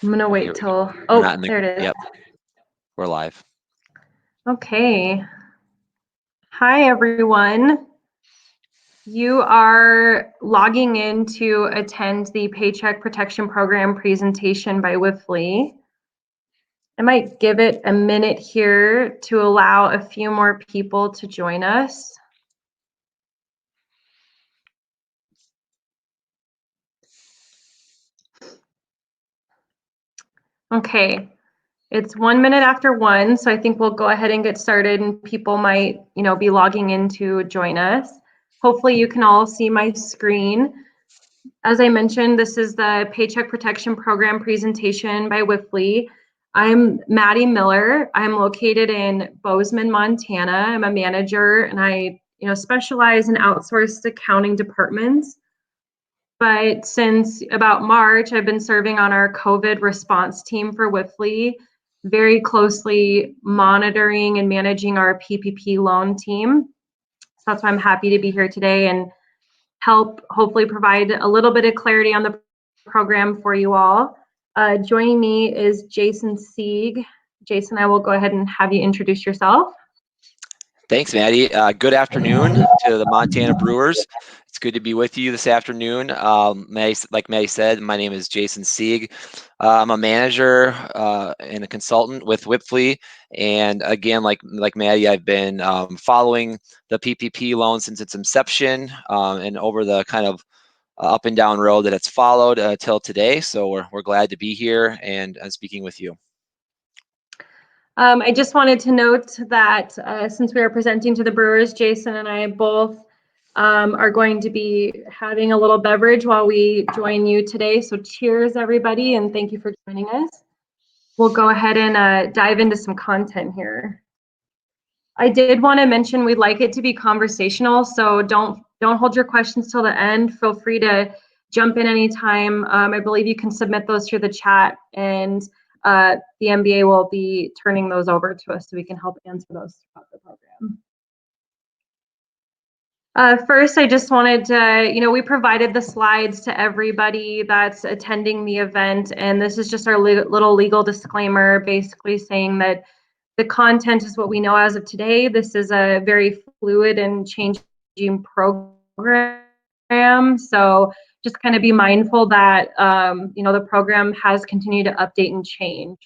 I'm gonna We're wait here. till, We're not oh, in the. there it is. Yep, we're live. Okay. Hi, everyone. You are logging in to attend the Paycheck Protection Program presentation by Wipfli. I might give it a minute here to allow a few more people to join us. Okay, it's 1 minute after 1, so I think we'll go ahead and get started, and people might, be logging in to join us. Hopefully you can all see my screen. As I mentioned, this is the Paycheck Protection Program presentation by Wipfli. I'm Maddie Miller. I'm located in Bozeman, Montana. I'm a manager, and I, specialize in outsourced accounting departments. But since about March, I've been serving on our COVID response team for Wipfli, very closely monitoring and managing our PPP loan team. So that's why I'm happy to be here today and help hopefully provide a little bit of clarity on the program for you all. Joining me is Jason Sieg. Jason, I will go ahead and have you introduce yourself. Thanks, Maddie. Good afternoon to the Montana Brewers. It's good to be with you this afternoon. Like Maddie said, my name is Jason Sieg. I'm a manager and a consultant with Wipfli. And again, like Maddie, I've been following the PPP loan since its inception and over the kind of up and down road that it's followed till today. So we're glad to be here and speaking with you. I just wanted to note that since we are presenting to the Brewers, Jason and I both are going to be having a little beverage while we join you today. So cheers, everybody, and thank you for joining us. We'll go ahead and dive into some content here. I did want to mention we'd like it to be conversational, so don't hold your questions till the end. Feel free to jump in anytime. I believe you can submit those through the chat, and the MBA will be turning those over to us so we can help answer those throughout the program. First, I just wanted to, we provided the slides to everybody that's attending the event, and this is just our little legal disclaimer, basically saying that the content is what we know as of today. This is a very fluid and changing program, so just kind of be mindful that, the program has continued to update and change.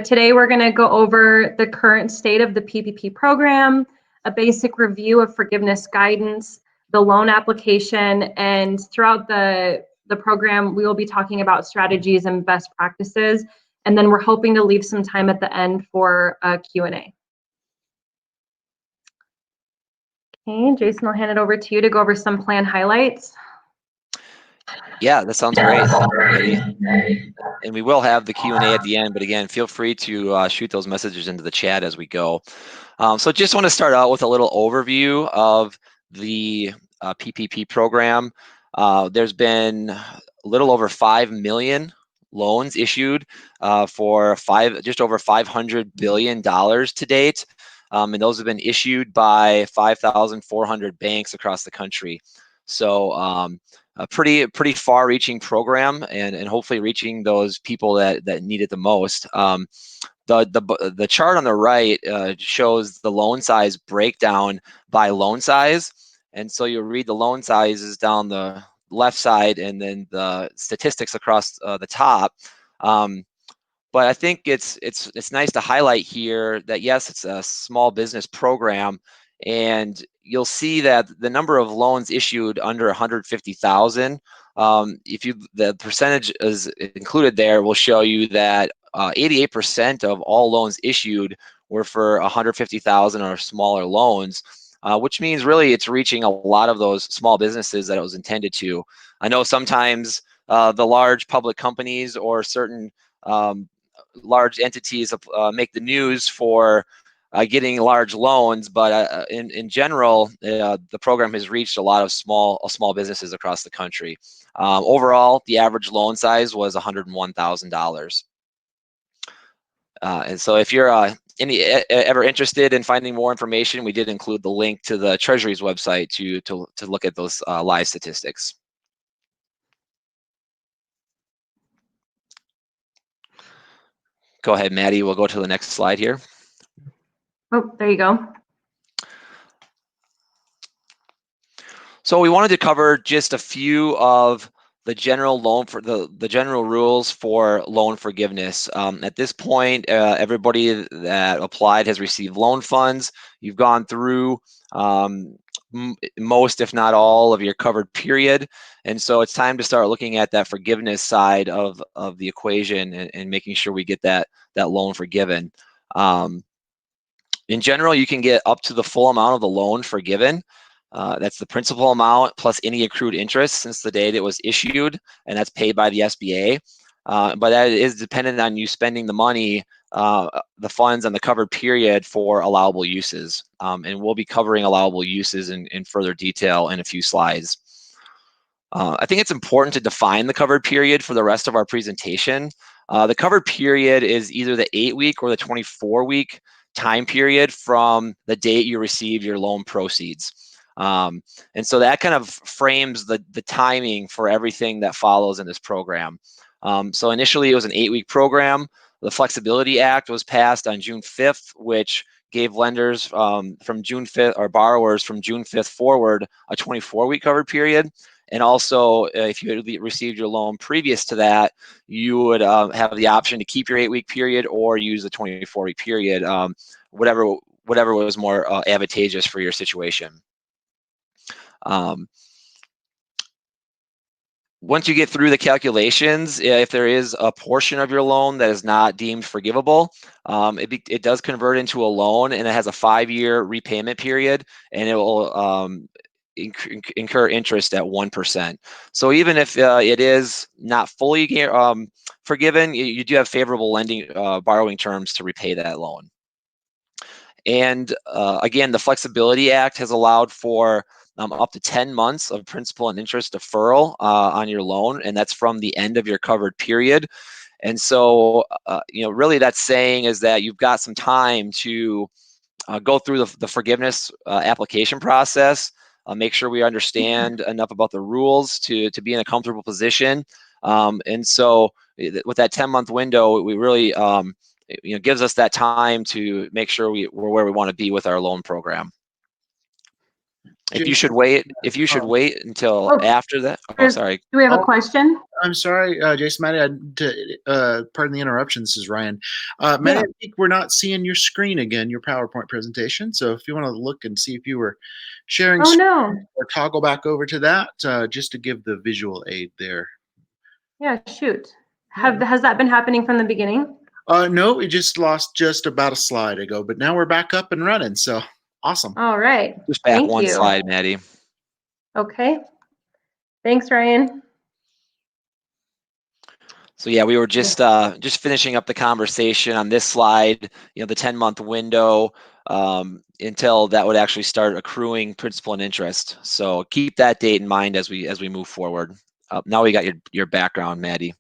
Today, we're going to go over the current state of the PPP program, a basic review of forgiveness guidance, the loan application, and throughout the program, we will be talking about strategies and best practices. And then we're hoping to leave some time at the end for a Q&A. Okay, Jason, I'll hand it over to you to go over some plan highlights. Yeah, that sounds great. And we will have the Q&A at the end, but again, feel free to shoot those messages into the chat as we go. So just want to start out with a little overview of the PPP program. There's been a little over 5 million loans issued for just over $500 billion to date. And those have been issued by 5,400 banks across the country. So a pretty far-reaching program, and hopefully reaching those people that need it the most. The chart on the right shows the loan size breakdown by loan size, and so you'll read the loan sizes down the left side and then the statistics across the top. But I think it's nice to highlight here that yes, it's a small business program, and you'll see that the number of loans issued under 150,000, the percentage is included there, will show you that 88% of all loans issued were for 150,000 or smaller loans, which means really it's reaching a lot of those small businesses that it was intended to. I know sometimes the large public companies or certain large entities make the news for getting large loans, but in general, the program has reached a lot of small businesses across the country. Overall, the average loan size was $101,000. And so if you're ever interested in finding more information, we did include the link to the Treasury's website to look at those live statistics. Go ahead, Maddie. We'll go to the next slide here. Oh, there you go. So we wanted to cover just a few of the general the general rules for loan forgiveness. At this point, everybody that applied has received loan funds. You've gone through most, if not all, of your covered period, and so it's time to start looking at that forgiveness side of the equation and making sure we get that loan forgiven. In general, you can get up to the full amount of the loan forgiven. That's the principal amount plus any accrued interest since the date it was issued, and that's paid by the SBA. But that is dependent on you spending the money, the funds on the covered period for allowable uses. And we'll be covering allowable uses in further detail in a few slides. I think it's important to define the covered period for the rest of our presentation. The covered period is either the 8-week or the 24-week time period from the date you received your loan proceeds. And so that kind of frames the timing for everything that follows in this program. So initially it was an 8-week program. The Flexibility Act was passed on June 5th, which gave lenders from June 5th, or borrowers from June 5th forward, a 24-week covered period. And also, if you had received your loan previous to that, you would have the option to keep your 8-week period or use the 24-week period, whatever was more advantageous for your situation. Once you get through the calculations, if there is a portion of your loan that is not deemed forgivable, it does convert into a loan, and it has a 5-year repayment period, and it will incur interest at 1%. So even if it is not fully forgiven, you do have favorable lending borrowing terms to repay that loan. And again, the Flexibility Act has allowed for up to 10 months of principal and interest deferral on your loan, and that's from the end of your covered period. And so, really that's saying is that you've got some time to go through the forgiveness application process, make sure we understand enough about the rules to be in a comfortable position. And so with that 10-month window, we really, gives us that time to make sure we're where we want to be with our loan program. If you should wait until after that. Oh, sorry. Do we have a question? I'm sorry, Jason, Maddie, pardon the interruption. This is Ryan. Maddie, I think we're not seeing your screen again, your PowerPoint presentation. So if you want to look and see if you were sharing screen or toggle back over to that, just to give the visual aid there. Yeah, shoot. Has that been happening from the beginning? No, we just lost just about a slide ago, but now we're back up and running. So awesome. All right. Just back one slide, Maddie. Okay. Thanks, Ryan. So yeah, we were just finishing up the conversation on this slide, the 10-month window until that would actually start accruing principal and interest. So keep that date in mind as we move forward. Now we got your background, Maddie.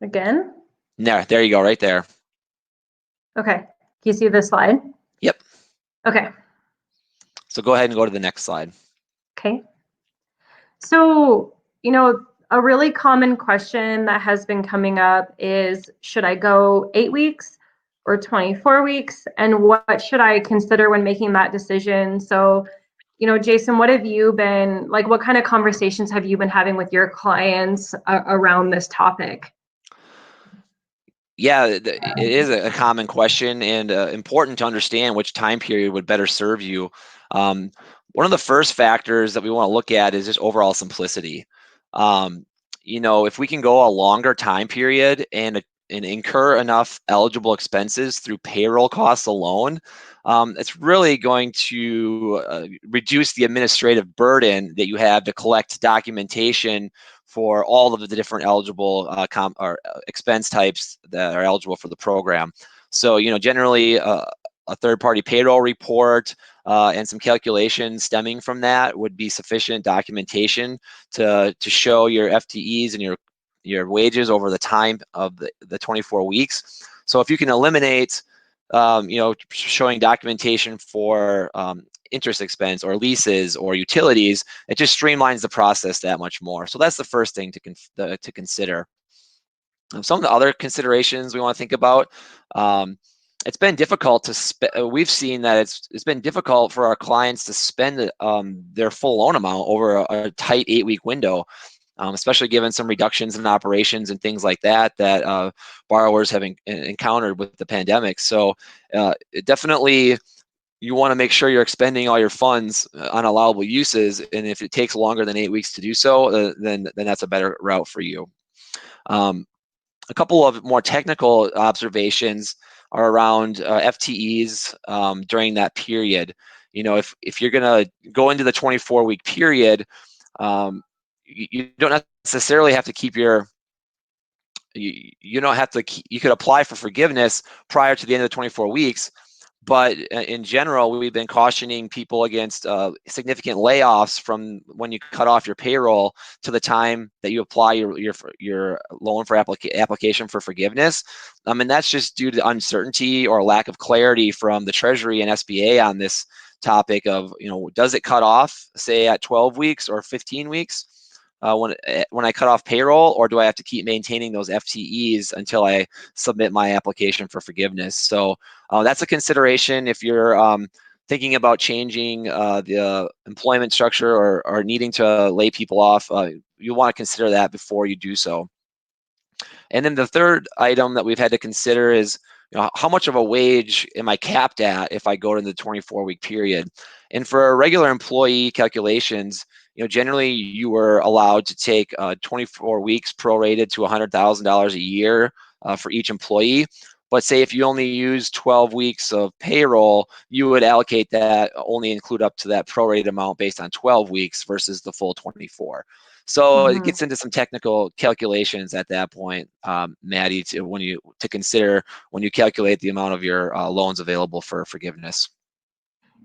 Again? There you go, right there. Okay. Can you see this slide? Yep. Okay. So go ahead and go to the next slide. Okay. So, a really common question that has been coming up is, should I go 8 weeks or 24 weeks? And what should I consider when making that decision? So, Jason, what have you been, what kind of conversations have you been having with your clients around this topic? Yeah, it is a common question, and important to understand which time period would better serve you. One of the first factors that we want to look at is just overall simplicity. If we can go a longer time period and incur enough eligible expenses through payroll costs alone, it's really going to reduce the administrative burden that you have to collect documentation for all of the different eligible expense types that are eligible for the program. So, generally a third-party payroll report and some calculations stemming from that would be sufficient documentation to show your FTEs and your wages over the time of the 24 weeks. So if you can eliminate, showing documentation for interest expense or leases or utilities, it just streamlines the process that much more. So that's the first thing to consider. Some of the other considerations we want to think about, it's been difficult to we've seen that it's been difficult for our clients to spend their full loan amount over a tight 8-week window, especially given some reductions in operations and things like that that borrowers have encountered with the pandemic. So definitely you want to make sure you're expending all your funds on allowable uses, and if it takes longer than 8 weeks to do so, then that's a better route for you. A couple of more technical observations are around FTEs during that period. You know, if you're going to go into the 24-week period, you don't necessarily have to keep your you don't have to you could apply for forgiveness prior to the end of the 24 weeks. But in general, we've been cautioning people against significant layoffs from when you cut off your payroll to the time that you apply your loan for application for forgiveness. And that's just due to uncertainty or lack of clarity from the Treasury and SBA on this topic of, you know, does it cut off, say, at 12 weeks or 15 weeks? When I cut off payroll, or do I have to keep maintaining those FTEs until I submit my application for forgiveness? So that's a consideration if you're thinking about changing the employment structure or needing to lay people off. You want to consider that before you do so. And then the third item that we've had to consider is, you know, how much of a wage am I capped at if I go to the 24-week period? And for regular employee calculations, you know, generally you were allowed to take 24 weeks prorated to $100,000 a year for each employee. But say if you only use 12 weeks of payroll, you would allocate that, only include up to that prorated amount based on 12 weeks versus the full 24. So it gets into some technical calculations at that point, Maddie, to consider when you calculate the amount of your loans available for forgiveness.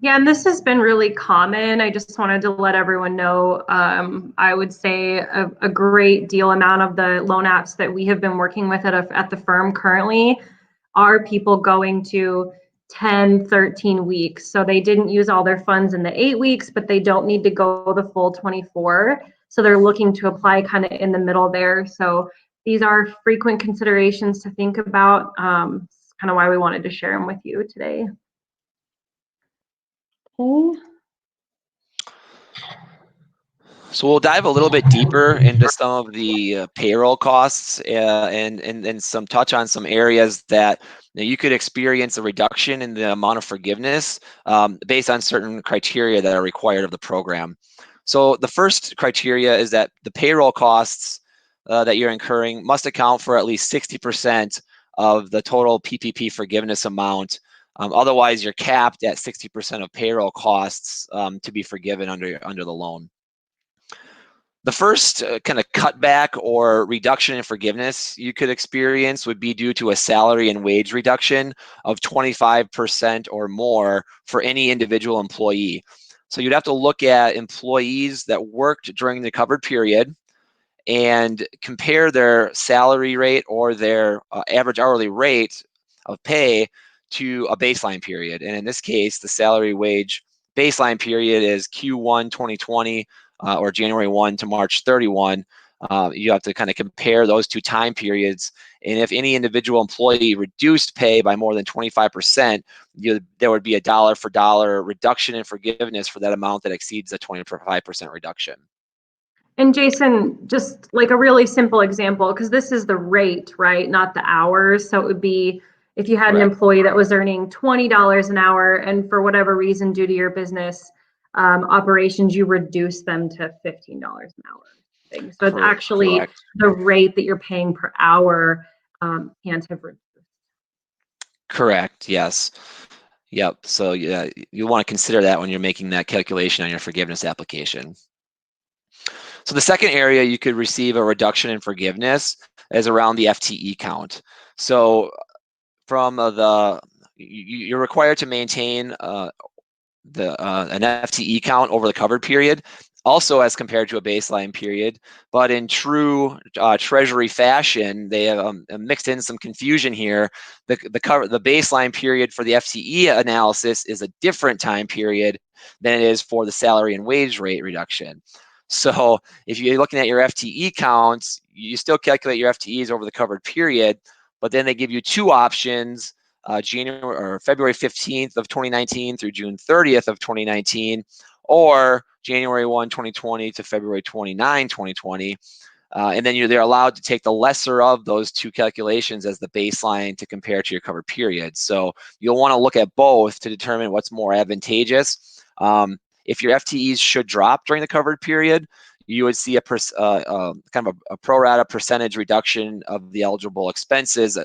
Yeah, and this has been really common. I just wanted to let everyone know, I would say a great deal amount of the loan apps that we have been working with at the firm currently are people going to 10, 13 weeks. So they didn't use all their funds in the 8 weeks, but they don't need to go the full 24. So they're looking to apply kind of in the middle there. So these are frequent considerations to think about. It's kind of why we wanted to share them with you today. Okay. So we'll dive a little bit deeper into some of the payroll costs and some touch on some areas that you could experience a reduction in the amount of forgiveness based on certain criteria that are required of the program. So the first criteria is that the payroll costs that you're incurring must account for at least 60% of the total PPP forgiveness amount. Otherwise, you're capped at 60% of payroll costs to be forgiven under the loan. The first kind of cutback or reduction in forgiveness you could experience would be due to a salary and wage reduction of 25% or more for any individual employee. So you'd have to look at employees that worked during the covered period and compare their salary rate or their average hourly rate of pay to a baseline period. And in this case, the salary wage baseline period is Q1 2020 or January 1 to March 31. You have to kind of compare those two time periods. And if any individual employee reduced pay by more than 25%, there would be a dollar for dollar reduction in forgiveness for that amount that exceeds the 25% reduction. And Jason, just like a really simple example, because this is the rate, right? Not the hours. So it would be if you had an employee that was earning $20 an hour and for whatever reason, due to your business operations, you reduce them to $15 an hour. So it's actually the rate that you're paying per hour can't have reduced. Correct, yes. Yep, so yeah, you want to consider that when you're making that calculation on your forgiveness application. So the second area you could receive a reduction in forgiveness is around the FTE count. So from you're required to maintain an FTE count over the covered period, also as compared to a baseline period. But in true Treasury fashion, they have mixed in some confusion here. The baseline period for the FTE analysis is a different time period than it is for the salary and wage rate reduction. So if you're looking at your FTE counts, you still calculate your FTEs over the covered period, but then they give you two options, January or February 15th of 2019 through June 30th of 2019, or January 1, 2020 to February 29, 2020. And then they're allowed to take the lesser of those two calculations as the baseline to compare to your covered period. So you'll want to look at both to determine what's more advantageous. If your FTEs should drop during the covered period, you would see a kind of a pro rata percentage reduction of the eligible expenses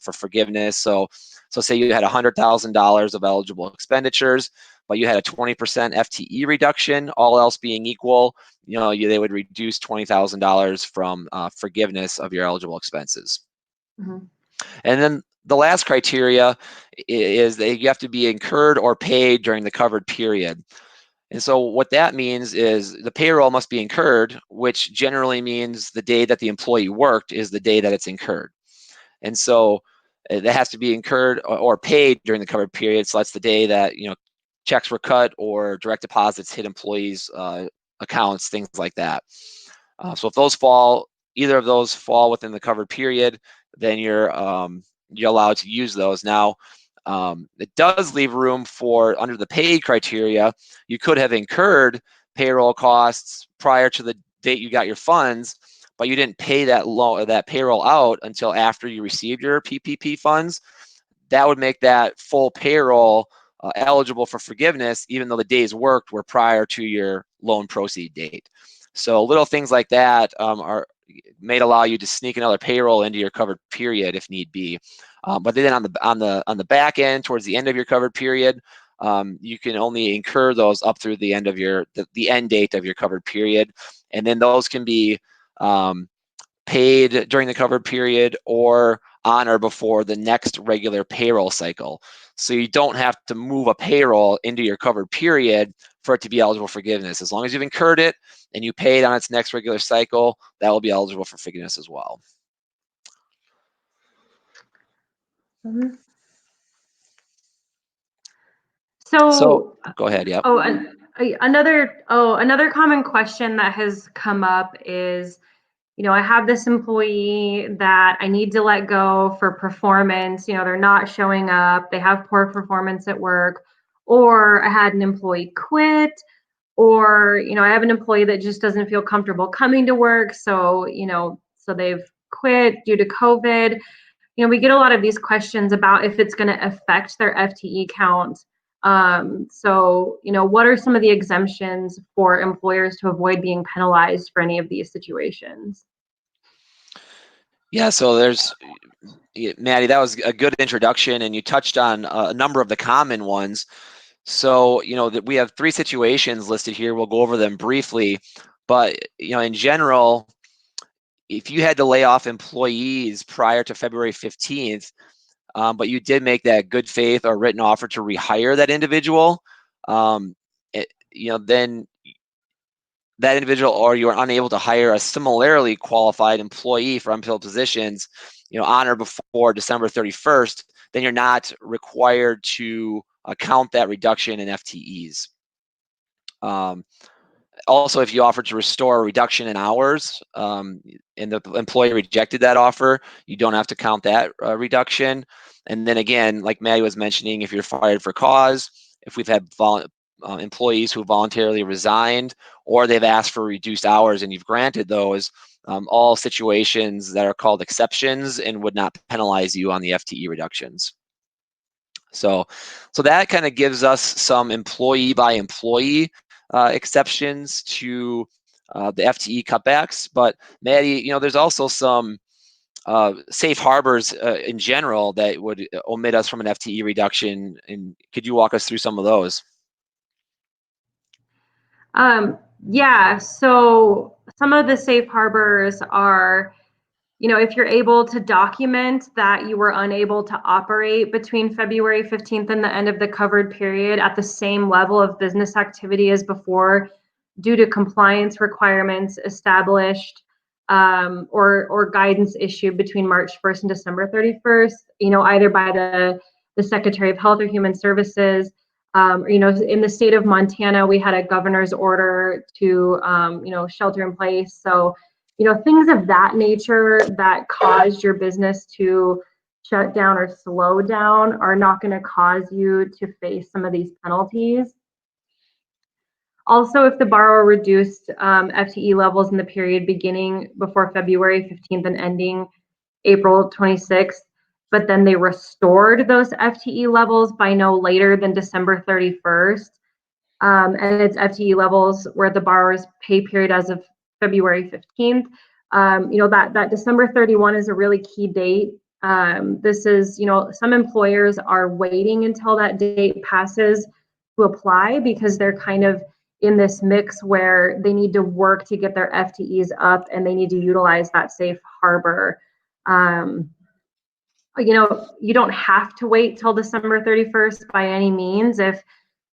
for forgiveness. So say you had $100,000 of eligible expenditures, but you had a 20% FTE reduction, all else being equal, they would reduce $20,000 from forgiveness of your eligible expenses. Mm-hmm. And then the last criteria is that you have to be incurred or paid during the covered period. And so what that means is the payroll must be incurred, which generally means the day that the employee worked is the day that it's incurred. And so that has to be incurred or paid during the covered period. So that's the day that, checks were cut or direct deposits hit employees' accounts, things like that. So if either of those fall within the covered period, then you're allowed to use those. Now, it does leave room for, under the paid criteria, you could have incurred payroll costs prior to the date you got your funds, but you didn't pay that payroll out until after you received your PPP funds. That would make that full payroll eligible for forgiveness, even though the days worked were prior to your loan proceed date. So little things like that may allow you to sneak another payroll into your covered period if need be. But then on the back end, towards the end of your covered period, you can only incur those up through the end of the end date of your covered period, and then those can be paid during the covered period or on or before the next regular payroll cycle. So you don't have to move a payroll into your covered period for it to be eligible for forgiveness. As long as you've incurred it and you pay it on its next regular cycle, that will be eligible for forgiveness as well. Mm-hmm. So go ahead. Yeah. Another common question that has come up is, I have this employee that I need to let go for performance. They're not showing up. They have poor performance at work, or I had an employee quit, or, I have an employee that just doesn't feel comfortable coming to work. So, so they've quit due to COVID. We get a lot of these questions about if it's going to affect their FTE count. So, what are some of the exemptions for employers to avoid being penalized for any of these situations? Yeah, so Maddie, that was a good introduction, and you touched on a number of the common ones. So, that we have 3 situations listed here. We'll go over them briefly, but, in general, if you had to lay off employees prior to February 15th, but you did make that good faith or written offer to rehire that individual, then that individual, or you are unable to hire a similarly qualified employee for unfilled positions, on or before December 31st, then you're not required to count that reduction in FTEs. Also, if you offered to restore a reduction in hours and the employee rejected that offer, you don't have to count that reduction. And then again, like Maddie was mentioning, if you're fired for cause, if we've had employees who voluntarily resigned, or they've asked for reduced hours and you've granted those, all situations that are called exceptions and would not penalize you on the FTE reductions. So that kind of gives us some employee by employee exceptions to the FTE cutbacks. But Maddie, there's also some safe harbors in general that would omit us from an FTE reduction. And could you walk us through some of those? Yeah, so some of the safe harbors are, if you're able to document that you were unable to operate between February 15th and the end of the covered period at the same level of business activity as before, due to compliance requirements established or guidance issued between March 1st and December 31st, either by the Secretary of Health or Human Services, In the state of Montana, we had a governor's order to, shelter in place. So, things of that nature that caused your business to shut down or slow down are not going to cause you to face some of these penalties. Also, if the borrower reduced FTE levels in the period beginning before February 15th and ending April 26th, but then they restored those FTE levels by no later than December 31st, and its FTE levels were at the borrower's pay period as of February 15th. That December 31 is a really key date. This is, some employers are waiting until that date passes to apply because they're kind of in this mix where they need to work to get their FTEs up and they need to utilize that safe harbor. You don't have to wait till December 31st by any means if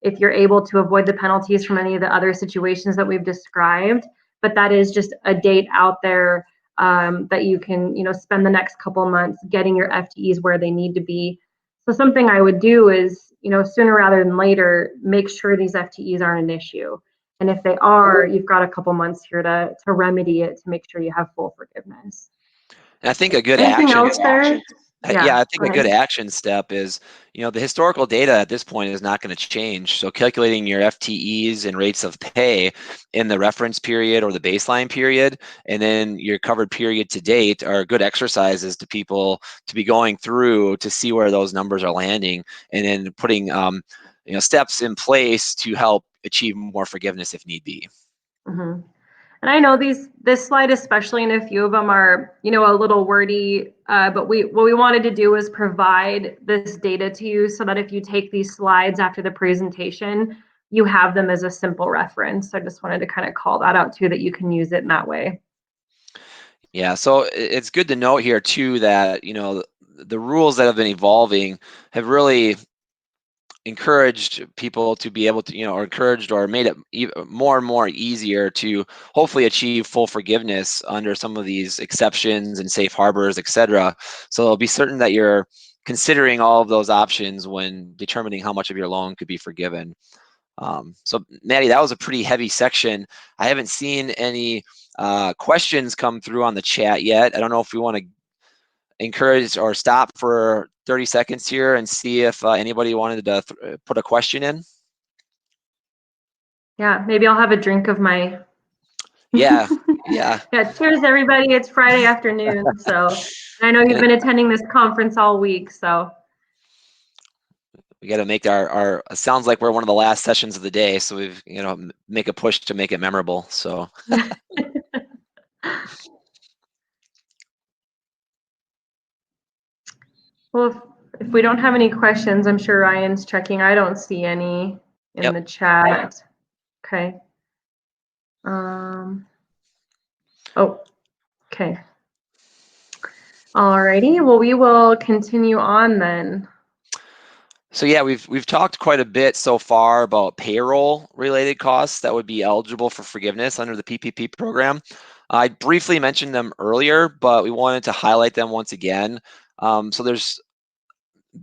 you're able to avoid the penalties from any of the other situations that we've described, but that is just a date out there that you can, spend the next couple months getting your FTEs where they need to be. So something I would do is, sooner rather than later, make sure these FTEs aren't an issue. And if they are, you've got a couple months here to remedy it, to make sure you have full forgiveness. And I think a good Anything action. else there? Yeah, I think a good action step is, the historical data at this point is not going to change. So calculating your FTEs and rates of pay in the reference period or the baseline period, and then your covered period to date are good exercises to people to be going through to see where those numbers are landing, and then putting steps in place to help achieve more forgiveness if need be. Mm-hmm. And I know this slide, especially, and a few of them are, a little wordy, but what we wanted to do was provide this data to you so that if you take these slides after the presentation, you have them as a simple reference. So I just wanted to kind of call that out too, that you can use it in that way. Yeah, so it's good to note here too that, the rules that have been evolving have really encouraged people to be able to, or encouraged or made it more and more easier to hopefully achieve full forgiveness under some of these exceptions and safe harbors, etc. So be certain that you're considering all of those options when determining how much of your loan could be forgiven. So Maddie, that was a pretty heavy section. I haven't seen any questions come through on the chat yet. I don't know if we want to encourage or stop for 30 seconds here and see if anybody wanted to put a question in. Yeah, maybe I'll have a drink of my. Yeah. Yeah. Cheers, everybody. It's Friday afternoon, so I know you've been attending this conference all week, so. We got to make our sounds like we're one of the last sessions of the day, so we've make a push to make it memorable. So. Well, if we don't have any questions, I'm sure Ryan's checking. I don't see any in the chat. Okay. Oh, okay. Alrighty. Well, we will continue on then. So yeah, we've talked quite a bit so far about payroll related costs that would be eligible for forgiveness under the PPP program. I briefly mentioned them earlier, but we wanted to highlight them once again. So there's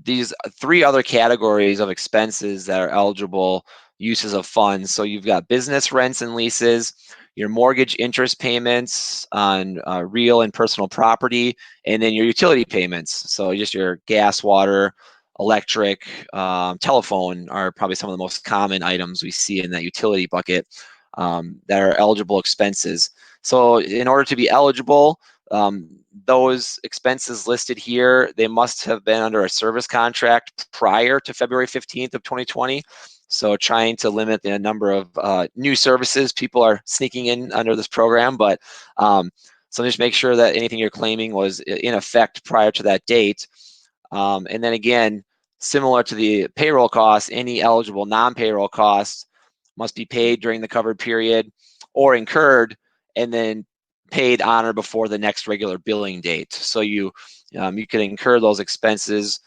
these three other categories of expenses that are eligible uses of funds. So you've got business rents and leases, your mortgage interest payments on real and personal property, and then your utility payments. So just your gas, water, electric, telephone are probably some of the most common items we see in that utility bucket that are eligible expenses. So in order to be eligible, those expenses listed here, they must have been under a service contract prior to February 15th of 2020. So trying to limit the number of new services people are sneaking in under this program. But so just make sure that anything you're claiming was in effect prior to that date. And then again, similar to the payroll costs, any eligible non-payroll costs must be paid during the covered period or incurred and then paid on or before the next regular billing date. So you can incur those expenses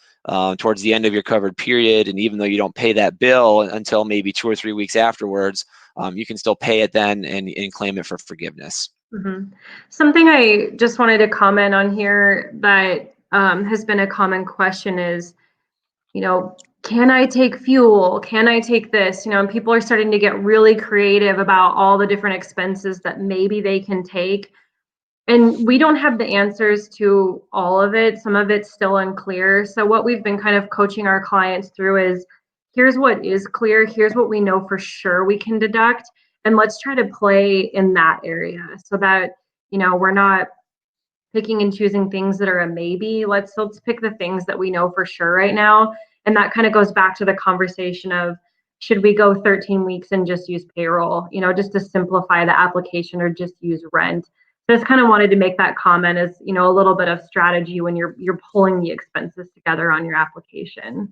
towards the end of your covered period, and even though you don't pay that bill until maybe 2 or 3 weeks afterwards, you can still pay it then and claim it for forgiveness. Mm-hmm. Something I just wanted to comment on here that has been a common question is, can I take fuel? Can I take this? You know, and people are starting to get really creative about all the different expenses that maybe they can take. And we don't have the answers to all of it. Some of it's still unclear. So what we've been kind of coaching our clients through is, here's what is clear, here's what we know for sure we can deduct, and let's try to play in that area so that, you know, we're not picking and choosing things that are a maybe. Let's pick the things that we know for sure right now. And that kind of goes back to the conversation of, should we go 13 weeks and just use payroll, you know, just to simplify the application, or just use rent. Just kind of wanted to make that comment as, you know, a little bit of strategy when you're pulling the expenses together on your application.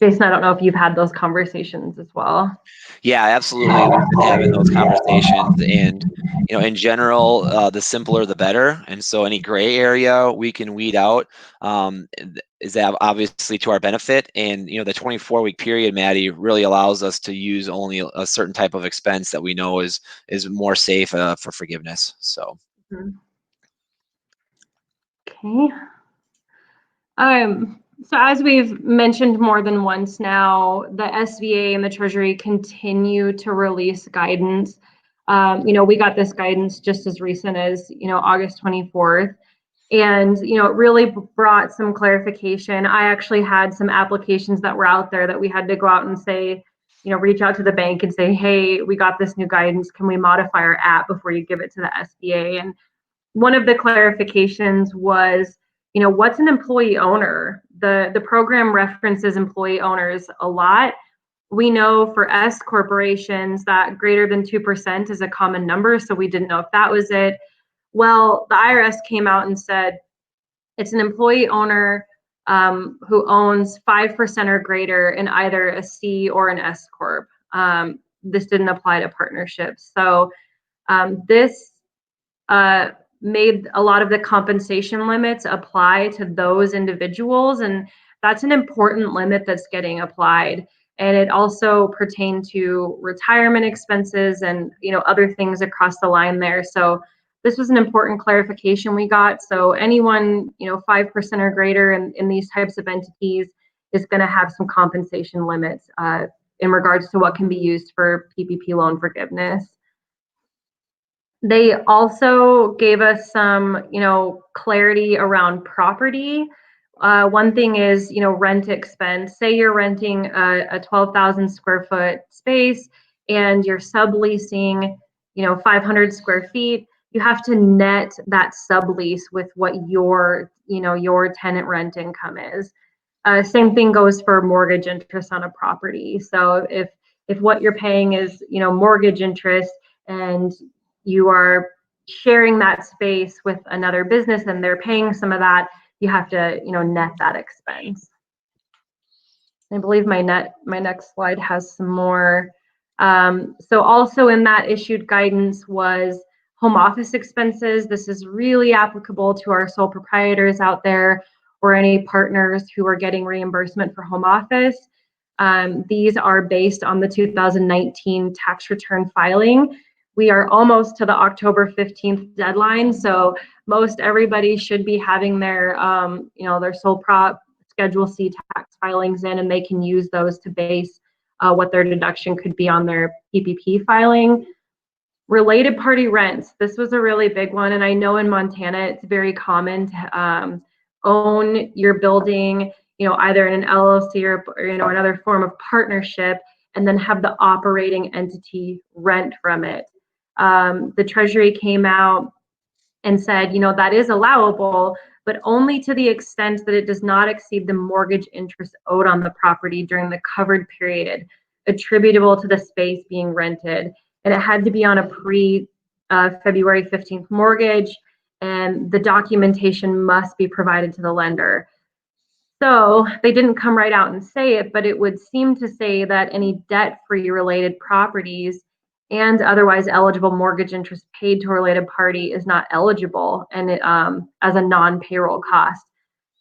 Jason, I don't know if you've had those conversations as well. Yeah, absolutely. We've been having those conversations, and you know, in general, the simpler the better. And so, any gray area we can weed out is that obviously to our benefit. And you know, the 24-week period, Maddie, really allows us to use only a certain type of expense that we know is more safe for forgiveness. So. Okay. So as we've mentioned more than once now, the SBA and the Treasury continue to release guidance. You know, we got this guidance just as recent as, you know, August 24th. And, you know, it really brought some clarification. I actually had some applications that were out there that we had to go out and say, you know, reach out to the bank and say, hey, we got this new guidance. Can we modify our app before you give it to the SBA? And one of the clarifications was, you know, what's an employee owner? The program references employee owners a lot. We know for S corporations that greater than 2% is a common number, so we didn't know if that was it. Well, the IRS came out and said it's an employee owner who owns 5% or greater in either a C or an S corp. This didn't apply to partnerships. So this made a lot of the compensation limits apply to those individuals, and that's an important limit that's getting applied. And it also pertained to retirement expenses and, you know, other things across the line there. So this was an important clarification we got. So anyone, you know, 5% or greater in these types of entities is going to have some compensation limits in regards to what can be used for PPP loan forgiveness. They also gave us some, you know, clarity around property. One thing is, you know, rent expense. Say you're renting a 12,000 square foot space and you're subleasing, you know, 500 square feet. You have to net that sublease with what your, you know, your tenant rent income is. Same thing goes for mortgage interest on a property. So if what you're paying is, you know, mortgage interest, and you are sharing that space with another business and they're paying some of that, you have to, you know, net that expense. I believe my next slide has some more. So also in that issued guidance was home office expenses. This is really applicable to our sole proprietors out there or any partners who are getting reimbursement for home office. These are based on the 2019 tax return filing. We are almost to the October 15th deadline, so most everybody should be having their, you know, their sole prop Schedule C tax filings in, and they can use those to base what their deduction could be on their PPP filing. Related party rents. This was a really big one, and I know in Montana it's very common to own your building, you know, either in an LLC or you know, another form of partnership, and then have the operating entity rent from it. The Treasury came out and said, you know, that is allowable, but only to the extent that it does not exceed the mortgage interest owed on the property during the covered period attributable to the space being rented. And it had to be on a pre-February 15th mortgage, and the documentation must be provided to the lender. So they didn't come right out and say it, but it would seem to say that any debt-free related properties and otherwise eligible mortgage interest paid to a related party is not eligible, and it, as a non-payroll cost.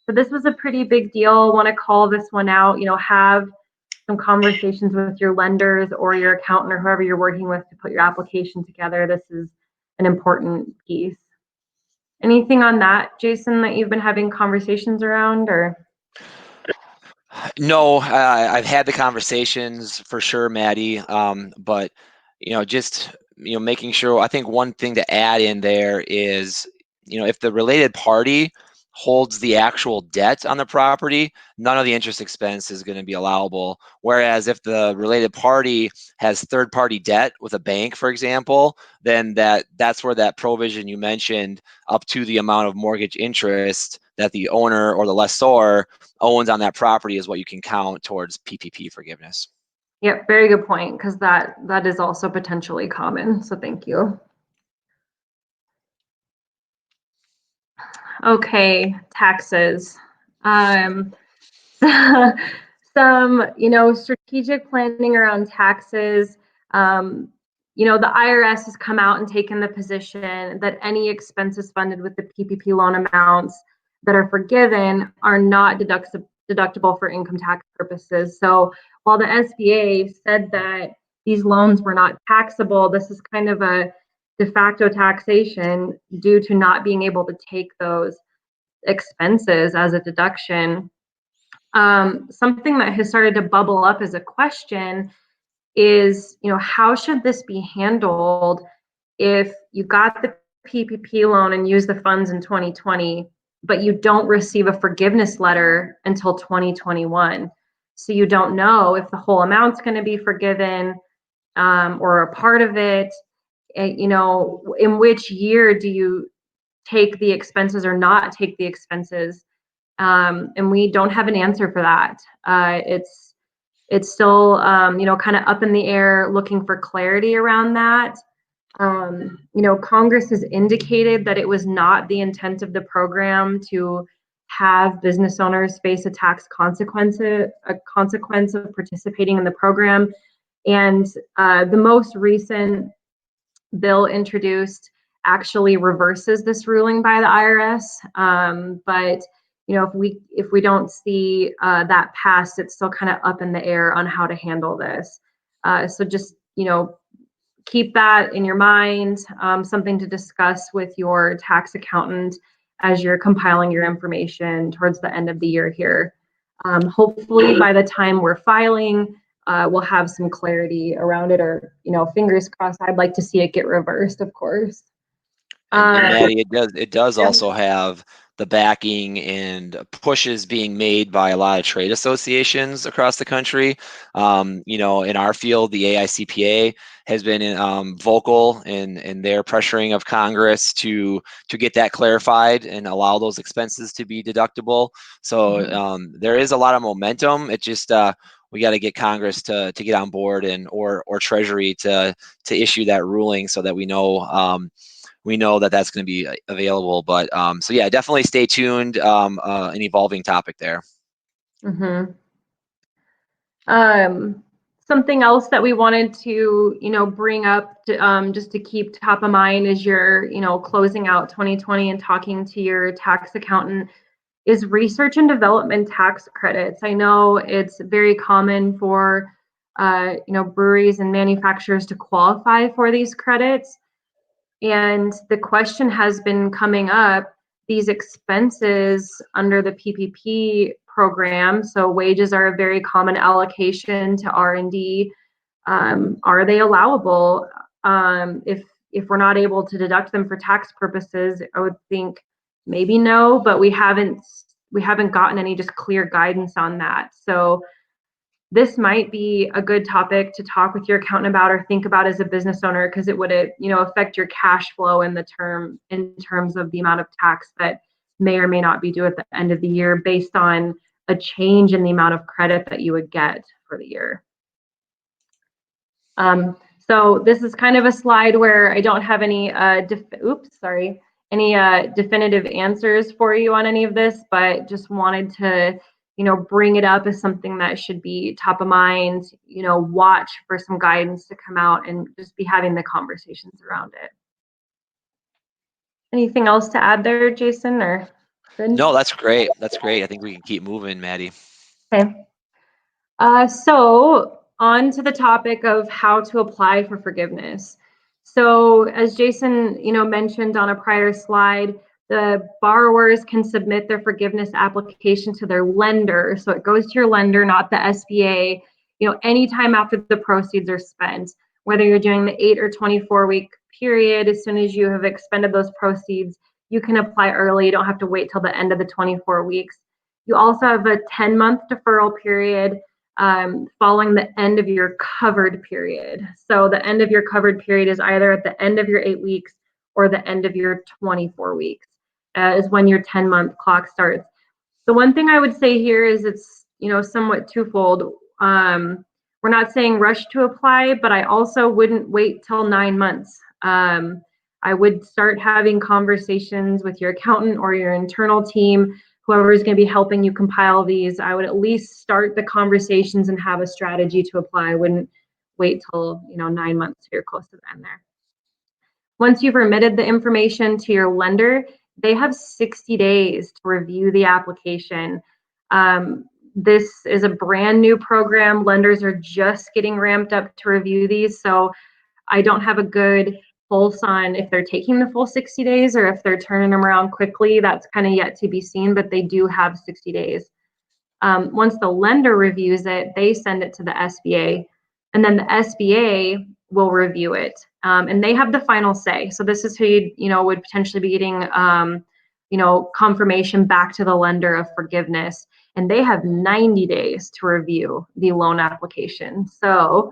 So this was a pretty big deal. Want to call this one out, you know, have some conversations with your lenders or your accountant or whoever you're working with to put your application together. This is an important piece. Anything on that, Jason, that you've been having conversations around, or? No, I've had the conversations for sure, Maddie. But just making sure. I think one thing to add in there is, if the related party holds the actual debt on the property, none of the interest expense is going to be allowable. Whereas if the related party has third-party debt with a bank, for example, then that's where that provision you mentioned, up to the amount of mortgage interest that the owner or the lessor owns on that property, is what you can count towards PPP forgiveness. Yep, very good point, because that is also potentially common. So thank you. Okay, taxes. Some strategic planning around taxes. The IRS has come out and taken the position that any expenses funded with the PPP loan amounts that are forgiven are not deductible for income tax purposes. So while the SBA said that these loans were not taxable, this is kind of a de facto taxation due to not being able to take those expenses as a deduction. Something that has started to bubble up as a question is, how should this be handled if you got the PPP loan and used the funds in 2020, but you don't receive a forgiveness letter until 2021? So you don't know if the whole amount's going to be forgiven, or a part of it. In which year do you take the expenses or not take the expenses? And we don't have an answer for that. It's still, kind of up in the air, looking for clarity around that. Congress has indicated that it was not the intent of the program to have business owners face a consequence of participating in the program. And the most recent bill introduced actually reverses this ruling by the IRS. But if we don't see that passed, it's still kind of up in the air on how to handle this. So just keep that in your mind, something to discuss with your tax accountant as you're compiling your information towards the end of the year here. Hopefully by the time we're filing, we'll have some clarity around it, or fingers crossed. I'd like to see it get reversed, of course. And Maddie, it does also have the backing and pushes being made by a lot of trade associations across the country. In our field, the AICPA has been vocal in their pressuring of Congress to get that clarified and allow those expenses to be deductible. So there is a lot of momentum. It just we got to get Congress to get on board, and or Treasury to issue that ruling so that we know that that's going to be available. But so yeah, definitely stay tuned. An evolving topic there. Something else that we wanted to bring up just to keep top of mind as you're closing out 2020 and talking to your tax accountant is research and development tax credits. I know it's very common for breweries and manufacturers to qualify for these credits. And the question has been coming up, these expenses under the PPP program, so wages are a very common allocation to R&D. Are they allowable? If we're not able to deduct them for tax purposes, I would think maybe no, but we haven't gotten any just clear guidance on that. So this might be a good topic to talk with your accountant about or think about as a business owner, because it would affect your cash flow in terms of the amount of tax that may or may not be due at the end of the year based on a change in the amount of credit that you would get for the year. So this is kind of a slide where I don't have any definitive answers for you on any of this, but just wanted to bring it up as something that should be top of mind. Watch for some guidance to come out and just be having the conversations around it. Anything else to add there, Jason, or good? No, that's great. That's great. I think we can keep moving, Maddie. Okay. So on to the topic of how to apply for forgiveness. So as Jason, mentioned on a prior slide, the borrowers can submit their forgiveness application to their lender. So it goes to your lender, not the SBA, anytime after the proceeds are spent, whether you're doing the 8 or 24-week period. As soon as you have expended those proceeds, you can apply early. You don't have to wait till the end of the 24 weeks. You also have a 10-month deferral period following the end of your covered period. So the end of your covered period is either at the end of your 8 weeks or the end of your 24 weeks. Is when your 10-month clock starts. The one thing I would say here is it's somewhat twofold. We're not saying rush to apply, but I also wouldn't wait till 9 months. I would start having conversations with your accountant or your internal team, whoever is going to be helping you compile these. I would at least start the conversations and have a strategy to apply. I wouldn't wait till 9 months so you're close to the end there. Once you've remitted the information to your lender, they have 60 days to review the application. This is a brand new program. Lenders are just getting ramped up to review these. So I don't have a good pulse on if they're taking the full 60 days or if they're turning them around quickly. That's kind of yet to be seen, but they do have 60 days. Once the lender reviews it, they send it to the SBA, and then the SBA will review it. And they have the final say. So this is who you would potentially be getting confirmation back to the lender of forgiveness. And they have 90 days to review the loan application. So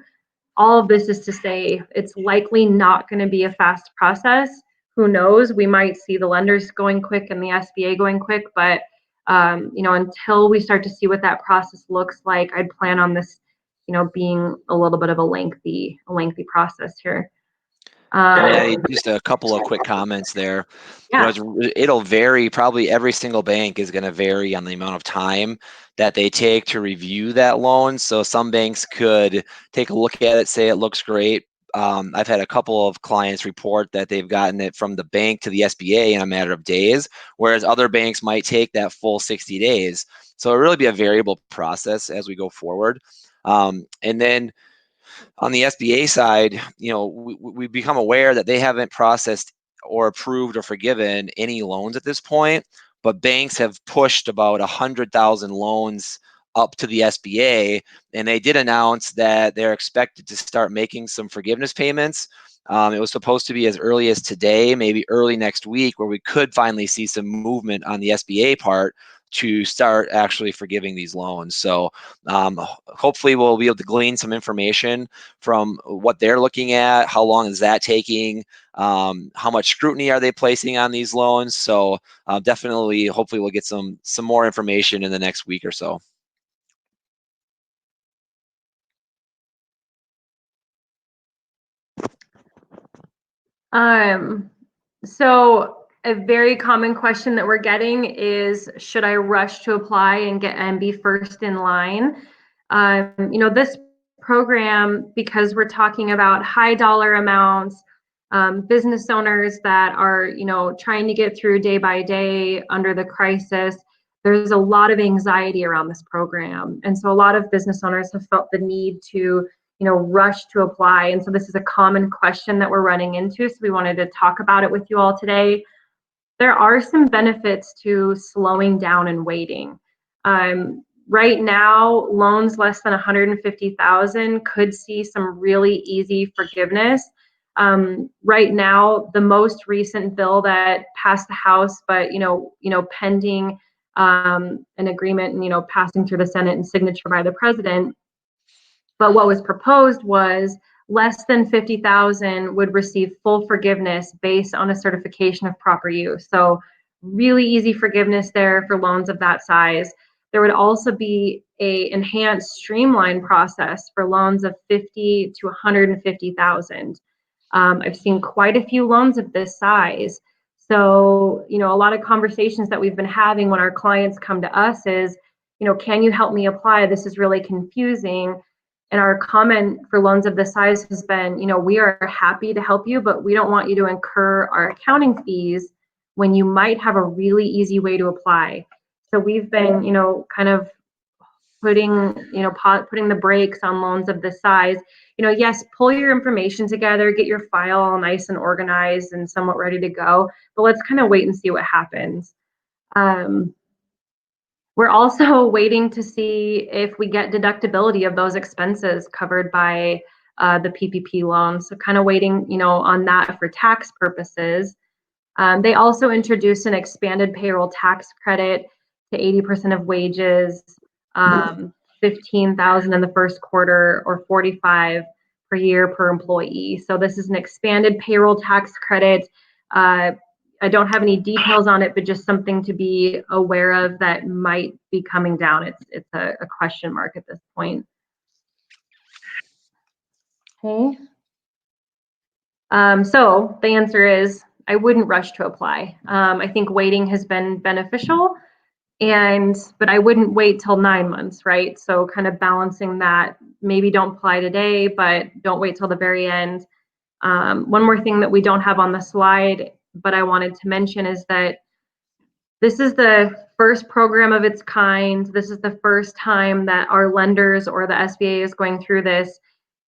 all of this is to say it's likely not going to be a fast process. Who knows? We might see the lenders going quick and the SBA going quick, but until we start to see what that process looks like, I'd plan on this being a little bit of a lengthy process here. Yeah, just a couple of quick comments there. Yeah. It'll vary. Probably every single bank is going to vary on the amount of time that they take to review that loan. So some banks could take a look at it, say it looks great. I've had a couple of clients report that they've gotten it from the bank to the SBA in a matter of days, whereas other banks might take that full 60 days. So it'll really be a variable process as we go forward. And then on the SBA side, we become aware that they haven't processed or approved or forgiven any loans at this point, but banks have pushed about 100,000 loans up to the SBA, and they did announce that they're expected to start making some forgiveness payments. It was supposed to be as early as today, maybe early next week, where we could finally see some movement on the SBA part to start actually forgiving these loans. So hopefully we'll be able to glean some information from what they're looking at, how long is that taking, how much scrutiny are they placing on these loans. So definitely, hopefully we'll get some more information in the next week or so. So a very common question that we're getting is, should I rush to apply and be first in line? This program, because we're talking about high dollar amounts, business owners that are, trying to get through day by day under the crisis, there's a lot of anxiety around this program. And so a lot of business owners have felt the need to rush to apply. And so this is a common question that we're running into. So we wanted to talk about it with you all today. There are some benefits to slowing down and waiting. Right now, loans less than 150,000 could see some really easy forgiveness. Right now, the most recent bill that passed the House, but pending an agreement and passing through the Senate and signature by the president. But what was proposed was less than 50,000 would receive full forgiveness based on a certification of proper use. So really easy forgiveness there for loans of that size. There would also be a enhanced streamlined process for loans of 50 to 150,000. I've seen quite a few loans of this size. So, a lot of conversations that we've been having when our clients come to us is, can you help me apply? This is really confusing. And our comment for loans of this size has been, we are happy to help you, but we don't want you to incur our accounting fees when you might have a really easy way to apply. So we've been, kind of putting the brakes on loans of this size. Yes, pull your information together, get your file all nice and organized and somewhat ready to go, but let's kind of wait and see what happens. We're also waiting to see if we get deductibility of those expenses covered by the PPP loan. So kind of waiting, on that for tax purposes. They also introduced an expanded payroll tax credit to 80% of wages, 15,000 in the first quarter, or 45 per year per employee. So this is an expanded payroll tax credit. I don't have any details on it, but just something to be aware of that might be coming down. It's a question mark at this point. Okay. So the answer is I wouldn't rush to apply. I think waiting has been beneficial, but I wouldn't wait till 9 months, right? So kind of balancing that. Maybe don't apply today, but don't wait till the very end. One more thing that we don't have on the slide, but I wanted to mention, is that this is the first program of its kind. This is the first time that our lenders or the SBA is going through this.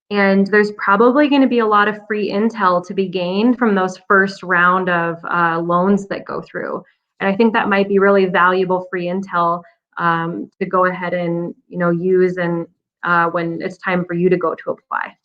And there's probably going to be a lot of free intel to be gained from those first round of loans that go through. And I think that might be really valuable free intel to go ahead and use and when it's time for you to go to apply.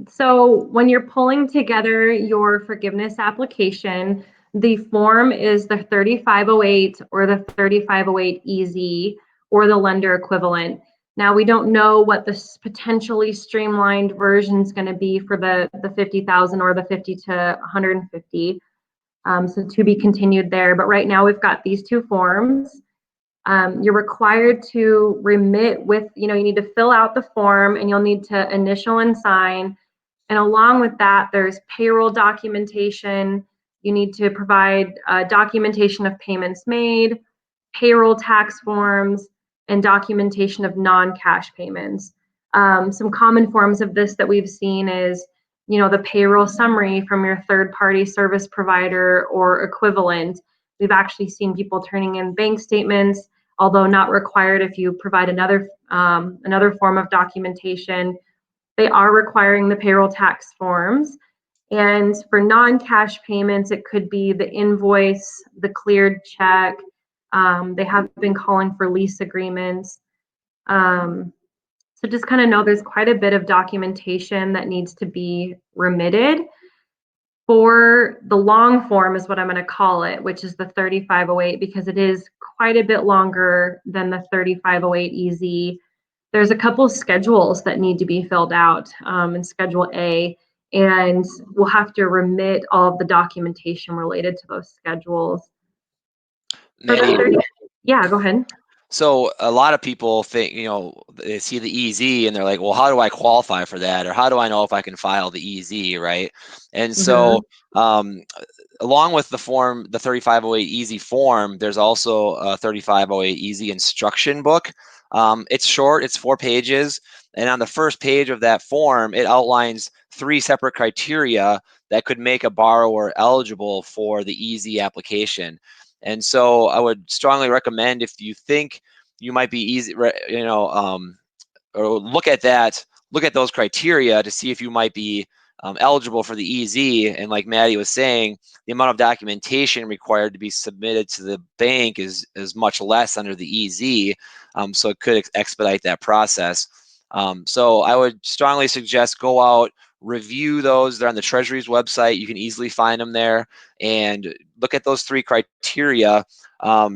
So when you're pulling together your forgiveness application, the form is the 3508 or the 3508 EZ or the lender equivalent. Now, we don't know what this potentially streamlined version is going to be for the 50,000 or the 50 to 150. So to be continued there. But right now we've got these two forms. You're required to remit with, you need to fill out the form and you'll need to initial and sign. And along with that, there's payroll documentation. You need to provide documentation of payments made, payroll tax forms, and documentation of non-cash payments. Some common forms of this that we've seen is, the payroll summary from your third-party service provider or equivalent. We've actually seen people turning in bank statements, although not required if you provide another form of documentation. They are requiring the payroll tax forms. And for non-cash payments, it could be the invoice, the cleared check. They have been calling for lease agreements. So just kind of know there's quite a bit of documentation that needs to be remitted. For the long form is what I'm going to call it, which is the 3508, because it is quite a bit longer than the 3508 EZ. There's a couple schedules that need to be filled out in Schedule A, and we'll have to remit all of the documentation related to those schedules. Maddie, yeah, go ahead. So a lot of people think, they see the EZ and they're like, well, how do I qualify for that? Or how do I know if I can file the EZ, right? And so along with the form, the 3508 EZ form, there's also a 3508 EZ instruction book. It's short, it's 4 pages. And on the first page of that form, it outlines 3 separate criteria that could make a borrower eligible for the EZ application. And so I would strongly recommend, if you think you might be easy, or look at those criteria to see if you might be eligible for the EZ. And like Maddie was saying, the amount of documentation required to be submitted to the bank is much less under the EZ. So it could expedite that process. So I would strongly suggest go out, review those. They're on the Treasury's website. You can easily find them there and look at those 3 criteria. But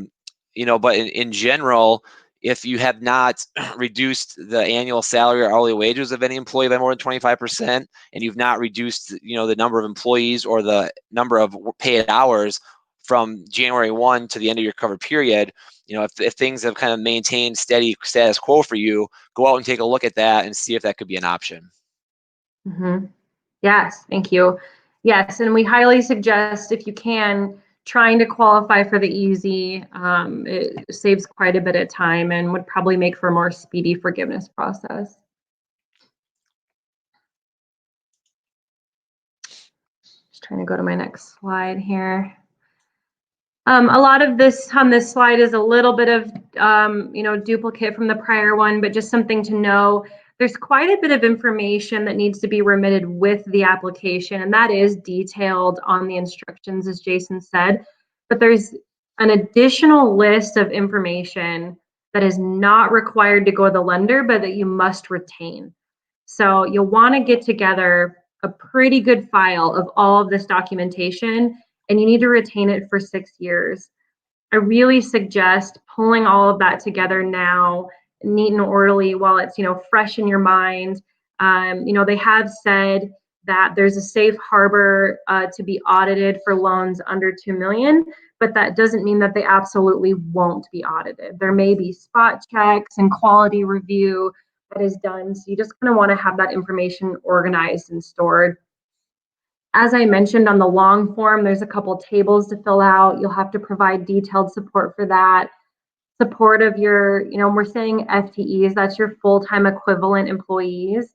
in general, if you have not reduced the annual salary or hourly wages of any employee by more than 25%, and you've not reduced, the number of employees or the number of paid hours from January 1 to the end of your covered period, if things have kind of maintained steady status quo for you, go out and take a look at that and see if that could be an option. Yes, thank you. Yes, and we highly suggest, if you can, trying to qualify for the EZ. It saves quite a bit of time and would probably make for a more speedy forgiveness process. Just trying to go to my next slide here. A lot of this on this slide is a little bit of, duplicate from the prior one, but just something to know. There's quite a bit of information that needs to be remitted with the application, and that is detailed on the instructions, as Jason said. But there's an additional list of information that is not required to go to the lender, but that you must retain. So you'll want to get together a pretty good file of all of this documentation, and you need to retain it for 6 years. I really suggest pulling all of that together now, neat and orderly, while it's fresh in your mind. They have said that there's a safe harbor to be audited for loans under 2 million, but that doesn't mean that they absolutely won't be audited. There may be spot checks and quality review that is done, so you just kind of want to have that information organized and stored. As I mentioned on the long form, there's a couple tables to fill out. You'll have to provide detailed support for that. Support of your, we're saying FTEs, that's your full-time equivalent employees.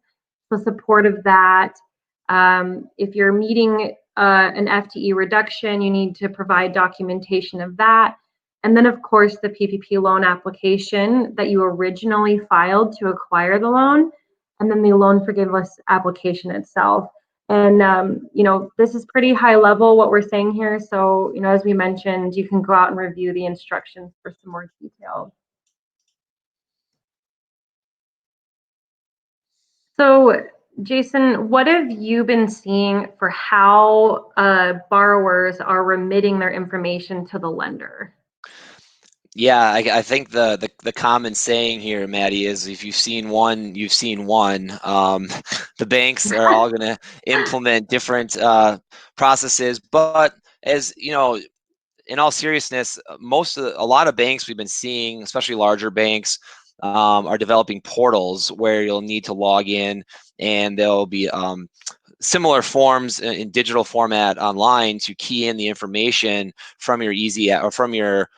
So support of that. If you're meeting an FTE reduction, you need to provide documentation of that. And then, of course, the PPP loan application that you originally filed to acquire the loan, and then the loan forgiveness application itself. And, this is pretty high level what we're saying here. So, as we mentioned, you can go out and review the instructions for some more details. So, Jason, what have you been seeing for how borrowers are remitting their information to the lender? Yeah, I think the common saying here, Maddie, is if you've seen one, you've seen one. The banks are all going to implement different processes, but as you know, in all seriousness, a lot of banks we've been seeing, especially larger banks, are developing portals where you'll need to log in, and there'll be similar forms in digital format online to key in the information from your easy or from your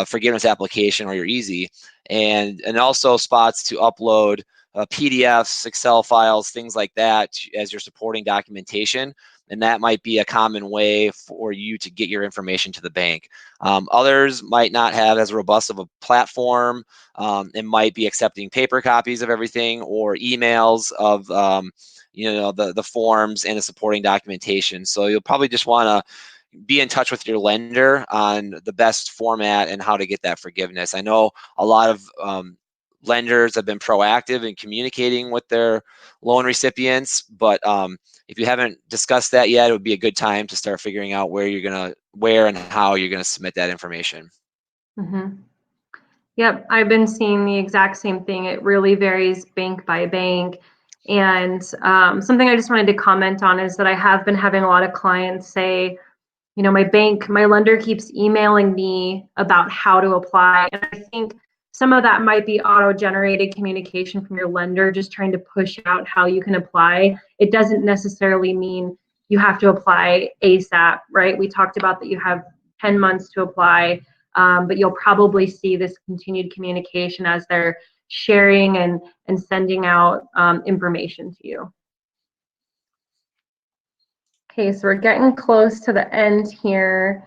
forgiveness application or your easy, and also spots to upload PDFs, Excel files, things like that as your supporting documentation. And that might be a common way for you to get your information to the bank. Others might not have as robust of a platform and might be accepting paper copies of everything or emails of the forms and the supporting documentation. So you'll probably just want to be in touch with your lender on the best format and how to get that forgiveness. I know a lot of lenders have been proactive in communicating with their loan recipients, but if you haven't discussed that yet, it would be a good time to start figuring out where and how you're gonna submit that information. Mm-hmm. Yep, I've been seeing the exact same thing. It really varies bank by bank. And something I just wanted to comment on is that I have been having a lot of clients say, my lender keeps emailing me about how to apply. And I think some of that might be auto-generated communication from your lender, just trying to push out how you can apply. It doesn't necessarily mean you have to apply ASAP, right? We talked about that you have 10 months to apply, but you'll probably see this continued communication as they're sharing and sending out information to you. Okay, so we're getting close to the end here.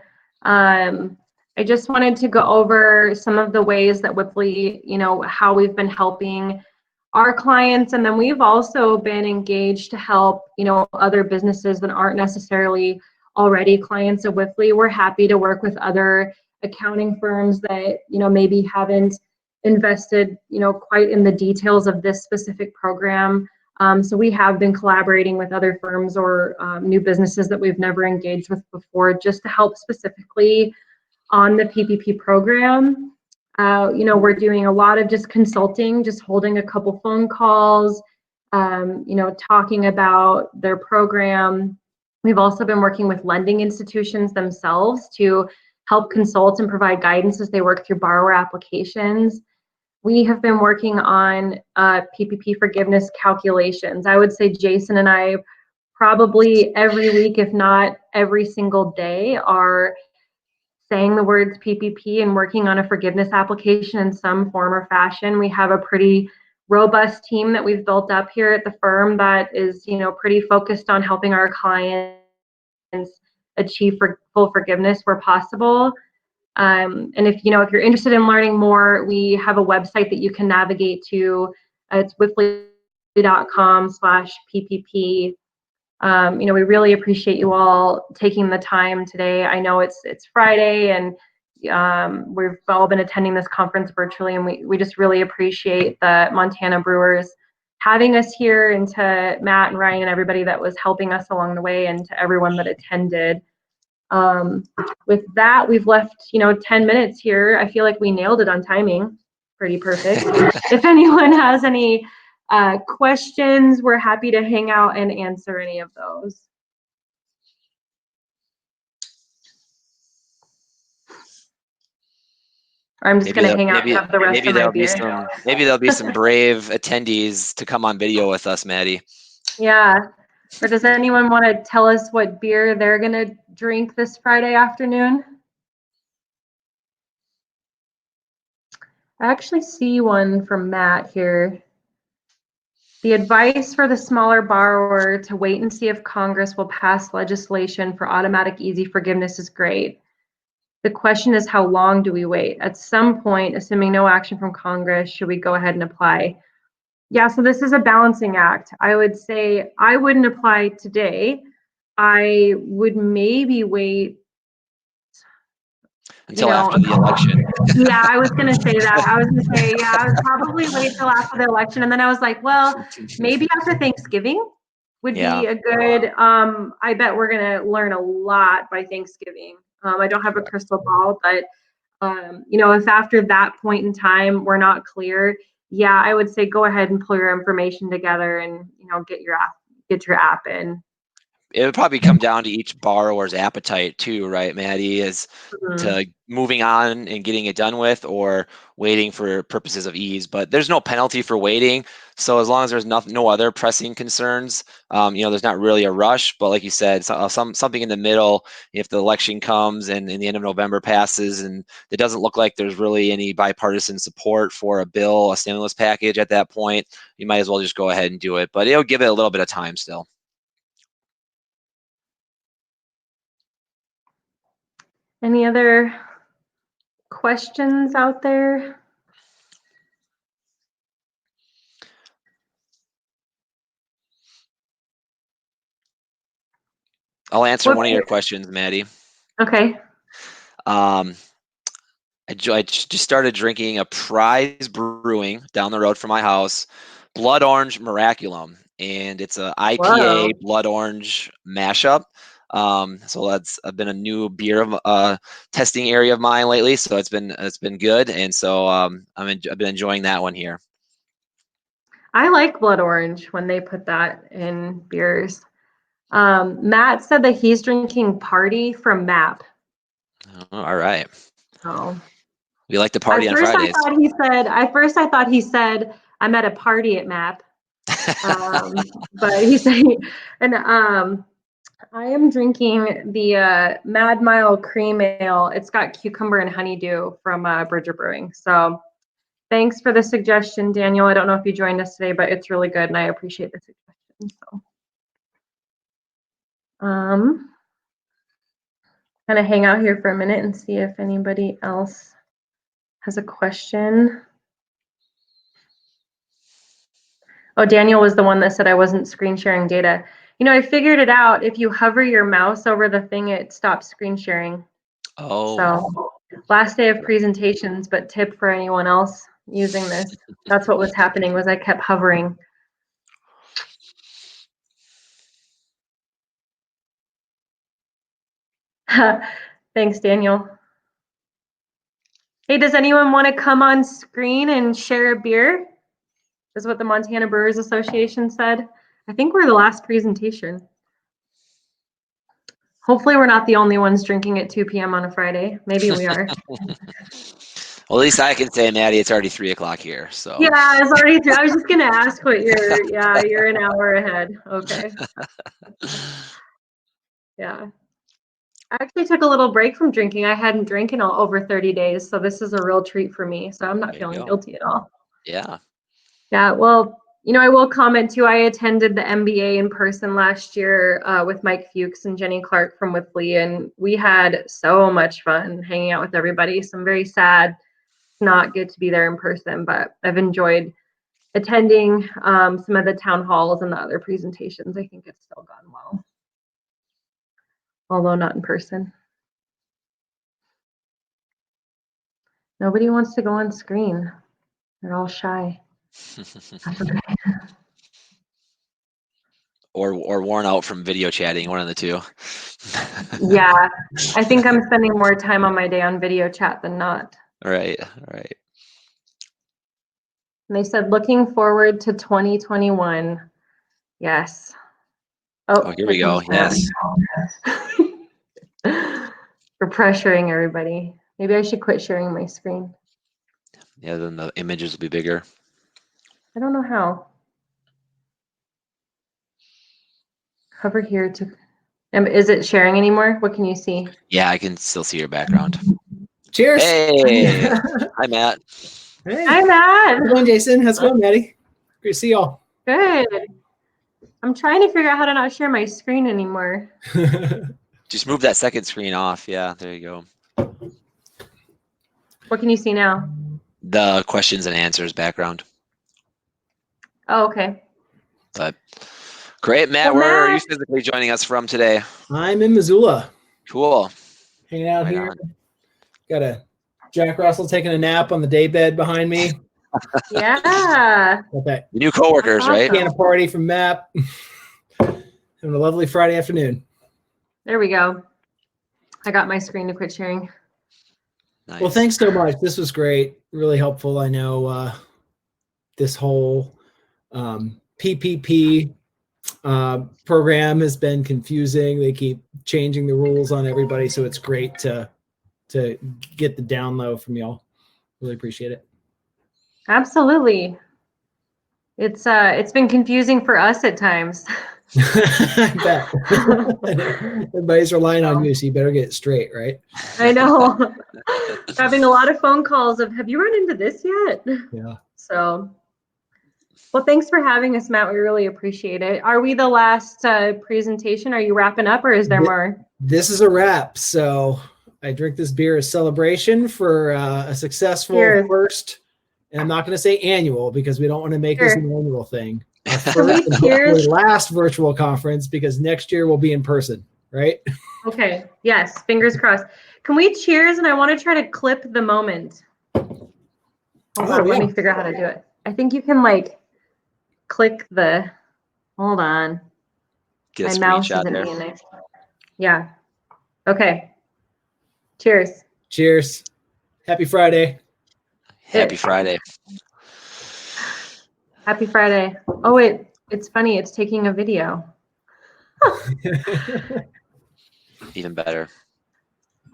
I just wanted to go over some of the ways that Wipfli, how we've been helping our clients, and then we've also been engaged to help, other businesses that aren't necessarily already clients of Wipfli. We're happy to work with other accounting firms that, maybe haven't invested, quite in the details of this specific program. So we have been collaborating with other firms or new businesses that we've never engaged with before, just to help specifically on the PPP program. We're doing a lot of just consulting, just holding a couple phone calls, talking about their program. We've also been working with lending institutions themselves to help consult and provide guidance as they work through borrower applications. We have been working on PPP forgiveness calculations. I would say Jason and I probably every week, if not every single day, are saying the words PPP and working on a forgiveness application in some form or fashion. We have a pretty robust team that we've built up here at the firm that is, pretty focused on helping our clients achieve full forgiveness where possible. And if you're interested in learning more, we have a website that you can navigate to. It's wipfli.com/PPP. We really appreciate you all taking the time today. I know it's Friday, and we've all been attending this conference virtually, and we just really appreciate the Montana Brewers having us here, and to Matt and Ryan and everybody that was helping us along the way, and to everyone that attended. With that, we've left 10 minutes here. I feel like we nailed it on timing. Pretty perfect. If anyone has any questions, we're happy to hang out and answer any of those. I'm just going to hang out and have the rest of my beer. Maybe there'll be some brave attendees to come on video with us, Maddie. Yeah. Or does anyone want to tell us what beer they're going to drink this Friday afternoon? I actually see one from Matt here. The advice for the smaller borrower to wait and see if Congress will pass legislation for automatic easy forgiveness is great. The question is, how long do we wait? At some point, assuming no action from Congress, should we go ahead and apply? Yeah, so this is a balancing act. I would say I wouldn't apply today. I would maybe wait until after the election. Yeah, I was going to say that. I was going to say, yeah, I would probably wait till after the election. And then I was like, well, maybe after Thanksgiving would be a good, I bet we're going to learn a lot by Thanksgiving. I don't have a crystal ball, but, if after that point in time we're not clear, yeah, I would say go ahead and pull your information together and, get your app in. It would probably come down to each borrower's appetite too, right, Maddie, is to moving on and getting it done with, or waiting for purposes of ease. But there's no penalty for waiting. So as long as there's no other pressing concerns, there's not really a rush. But like you said, something in the middle, if the election comes and in the end of November passes and it doesn't look like there's really any bipartisan support for a bill, a stimulus package at that point, you might as well just go ahead and do it. But it'll give it a little bit of time still. Any other questions out there? I'll answer one of your questions, Maddie. Okay. I just started drinking a Prize Brewing down the road from my house, Blood Orange Miraculum, and it's a IPA Blood Orange mashup. So that's been a new beer testing area of mine lately. So it's been good, and so I've been enjoying that one here. I like Blood Orange when they put that in beers. Matt said that he's drinking Party from MAP. Oh, all right. Oh. We like to party on Fridays. At first I thought he said I'm at a party at MAP. But he said, and I am drinking the Mad Mile Cream Ale. It's got cucumber and honeydew from Bridger Brewing. So thanks for the suggestion, Daniel. I don't know if you joined us today, but it's really good and I appreciate the suggestion. So kind of hang out here for a minute and see if anybody else has a question. Oh, Daniel was the one that said I wasn't screen sharing data. I figured it out. If you hover your mouse over the thing, it stops screen sharing. Oh. So last day of presentations, but tip for anyone else using this. That's what was happening, was I kept hovering. Thanks, Daniel. Hey, does anyone want to come on screen and share a beer? Is what the Montana Brewers Association said. I think we're the last presentation. Hopefully we're not the only ones drinking at 2 p.m. on a Friday. Maybe we are. Well, at least I can say, Maddie, it's already 3 o'clock here. So yeah, it's already 3. I was just gonna ask what you're an hour ahead. Okay. Yeah. I actually took a little break from drinking. I hadn't drank in over 30 days, so this is a real treat for me. So I'm not feeling guilty at all. Yeah. Yeah, well, I will comment too. I attended the MBA in person last year with Mike Fuchs and Jenny Clark from Wipfli, and we had so much fun hanging out with everybody. So I'm very sad not get to be there in person, but I've enjoyed attending some of the town halls and the other presentations. I think it's still gone well, although not in person. Nobody wants to go on screen. They're all shy. or worn out from video chatting, one of the two. Yeah, I think I'm spending more time on my day on video chat than not. Right. And they said, looking forward to 2021. Yes. Oh, here we go. Yes. We're pressuring everybody. Maybe I should quit sharing my screen. Yeah, then the images will be bigger. I don't know how. Hover here to. Is it sharing anymore? What can you see? Yeah, I can still see your background. Cheers. Hey. Hi, Matt. Hey. Hi, Matt. How's it going, Jason? How's it going, Maddie? Great to see y'all. Good. I'm trying to figure out how to not share my screen anymore. Just move that second screen off. Yeah, there you go. What can you see now? The questions and answers background. Oh, okay. But great, Matt. Well, Where are you Matt, physically joining us from today? I'm in Missoula, Cool. hanging out Right here. on. Got a Jack Russell taking a nap on the day bed behind me. Yeah. Got that New coworkers, right? can of party from MAP. Having a lovely Friday afternoon. There we go. I got my screen to quit sharing. Nice. Well, thanks so much. This was great. Really helpful. I know this whole PPP program has been confusing. They keep changing the rules on everybody, so it's great to get the down low from y'all. Really appreciate it. Absolutely. It's been confusing for us at times. I bet. Everybody's relying on you, so you better get it straight, right? I know. Having a lot of phone calls of, have you run into this yet? Yeah. So, well, thanks for having us, Matt. We really appreciate it. Are we the last presentation? Are you wrapping up, or is there more? This is a wrap. So I drink this beer as celebration for a successful first, and I'm not going to say annual because we don't want to make this an annual thing. First and hopefully last virtual conference, because next year we'll be in person, right? Okay. Yes. Fingers crossed. Can we cheers? And I want to try to clip the moment. Hold on. Let me figure out how to do it. I think you can like click the. Hold on. Get a My mouse screenshot isn't there. being nice. Yeah. Okay. Cheers. Cheers. Happy Friday. Happy Friday. Happy Friday. Oh, it's funny. It's taking a video. Even better.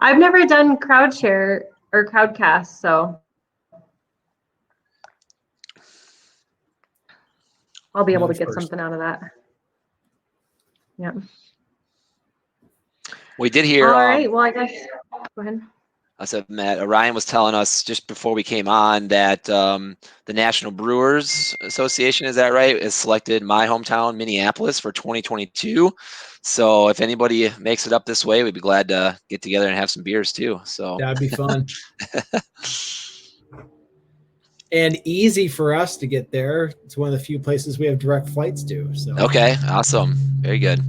I've never done crowd share or crowdcast, so I'll be able to get something out of that. Yeah. We did hear. All right. Well, I guess. Go ahead. I said, Matt, Ryan was telling us just before we came on that the National Brewers Association, is that right, has selected my hometown, Minneapolis, for 2022. So if anybody makes it up this way, we'd be glad to get together and have some beers too. So that'd be fun. And easy for us to get there. It's one of the few places we have direct flights to. So okay, awesome. Very good.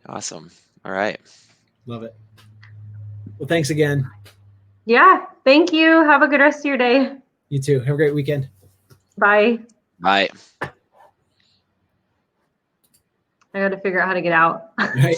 Awesome. All right. Love it. Well, thanks again. Yeah. Thank you. Have a good rest of your day. You too. Have a great weekend. Bye. Bye. I got to figure out how to get out. Right.